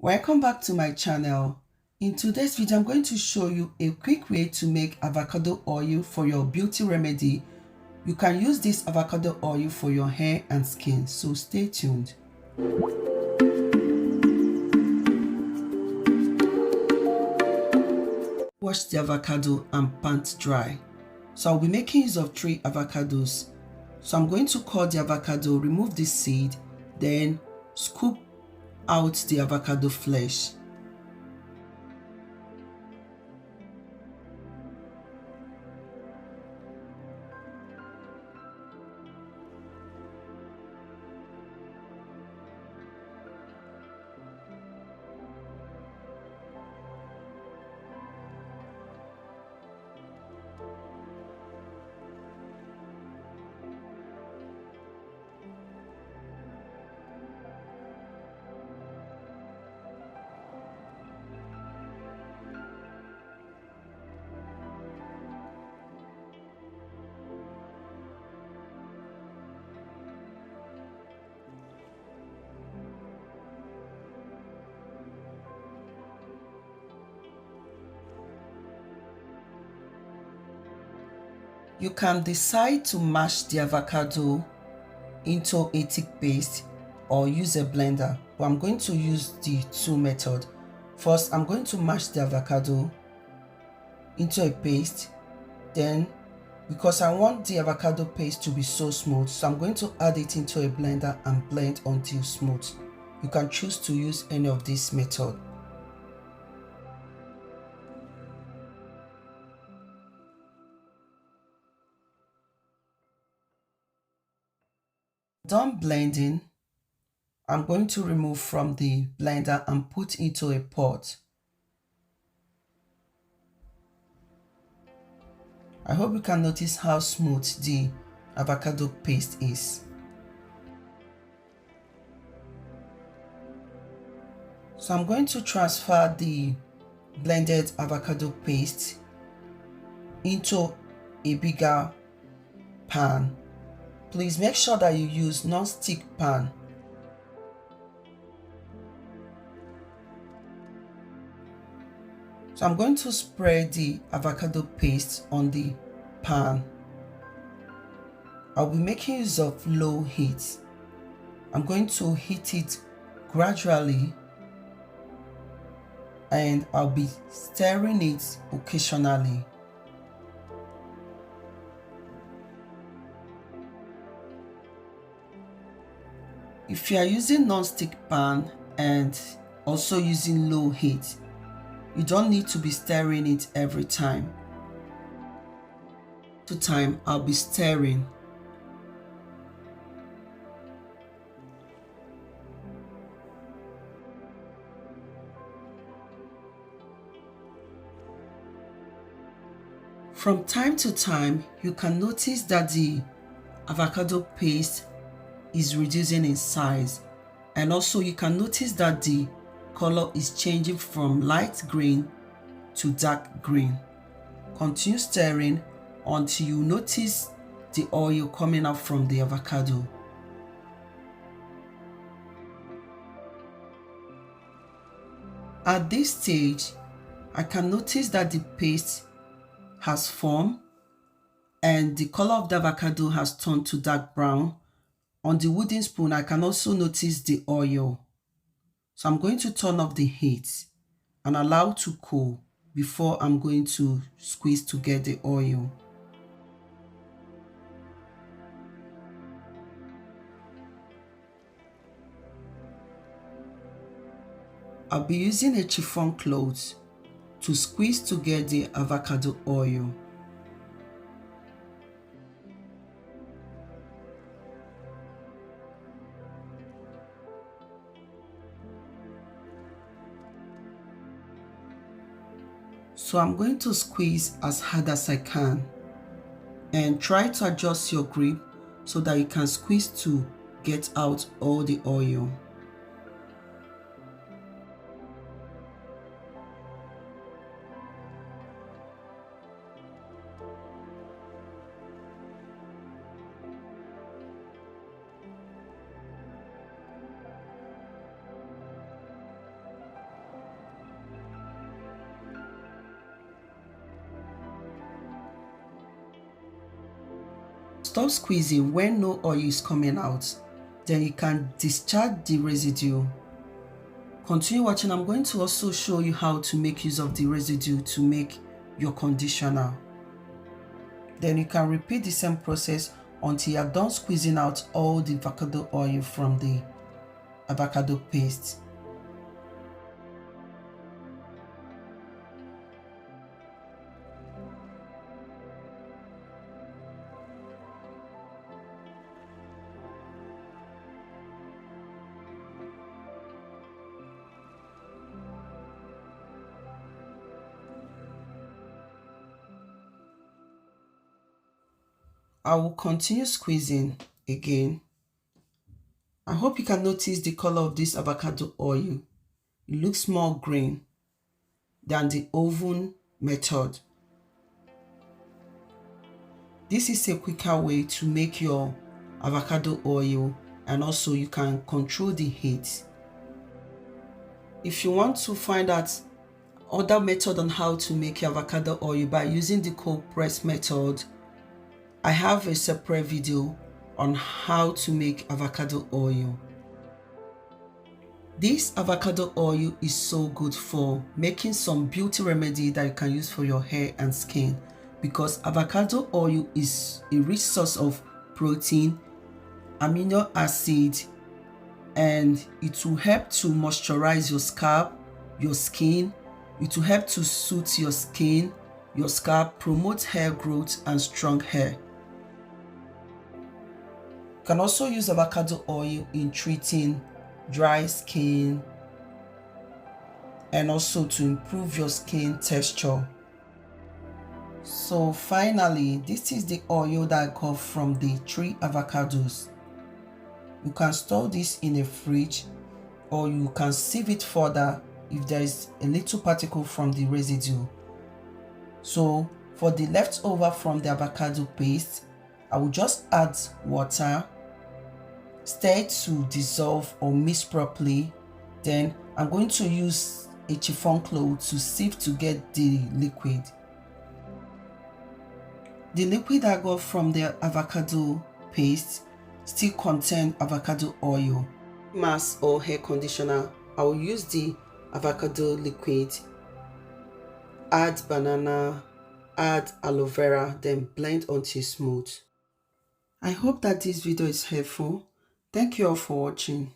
Welcome back to my channel. In today's video, I'm going to show you a quick way to make avocado oil for your beauty remedy. You can use this avocado oil for your hair and skin, so stay tuned. Wash the avocado and pat dry. So I'll be making use of 3 avocados. So I'm going to cut the avocado, remove the seed, then scoop out the avocado flesh. You can decide to mash the avocado into a thick paste or use a blender, but I'm going to use the 2 method. First, I'm going to mash the avocado into a paste. Then, because I want the avocado paste to be so smooth, so I'm going to add it into a blender and blend until smooth. You can choose to use any of this method. Done blending, I'm going to remove from the blender and put into a pot. I hope you can notice how smooth the avocado paste is. So I'm going to transfer the blended avocado paste into a bigger pan. Please make sure that you use non-stick pan. So I'm going to spread the avocado paste on the pan. I'll be making use of low heat. I'm going to heat it gradually and I'll be stirring it occasionally. If you are using non-stick pan and also using low heat, you don't need to be stirring it every time. To time, I'll be stirring. From time to time, you can notice that the avocado paste is reducing in size, and also you can notice that the color is changing from light green to dark green. Continue stirring until you notice the oil coming out from the avocado. At this stage, I can notice that the paste has formed and the color of the avocado has turned to dark brown. On the wooden spoon, I can also notice the oil. So I'm going to turn off the heat and allow to cool before I'm going to squeeze to get the oil. I'll be using a chiffon cloth to squeeze to get the avocado oil. So I'm going to squeeze as hard as I can and try to adjust your grip so that you can squeeze to get out all the oil. stop squeezing when no oil is coming out. Then you can discharge the residue. Continue watching. I'm going to also show you how to make use of the residue to make your conditioner. Then you can repeat the same process until you are done squeezing out all the avocado oil from the avocado paste. I will continue squeezing again. I hope you can notice the color of this avocado oil. It looks more green than the oven method. This is a quicker way to make your avocado oil, and also you can control the heat. If you want to find out other method on how to make your avocado oil by using the cold press method, I have a separate video on how to make avocado oil. This avocado oil is so good for making some beauty remedy that you can use for your hair and skin, because avocado oil is a rich source of protein, amino acid, and it will help to moisturize your scalp, your skin. It will help to soothe your skin, your scalp, promote hair growth and strong hair. You can also use avocado oil in treating dry skin and also to improve your skin texture. So finally, this is the oil that I got from the 3 avocados. You can store this in a fridge, or you can sieve it further if there is a little particle from the residue. So for the leftover from the avocado paste, I will just add water, stir it to dissolve or mix properly. Then I'm going to use a chiffon cloth to sieve to get the liquid. The liquid I got from the avocado paste still contain avocado oil. Mask or hair conditioner, I will use the avocado liquid, add banana, add aloe vera, then blend until smooth. I hope that this video is helpful. Thank you all for watching.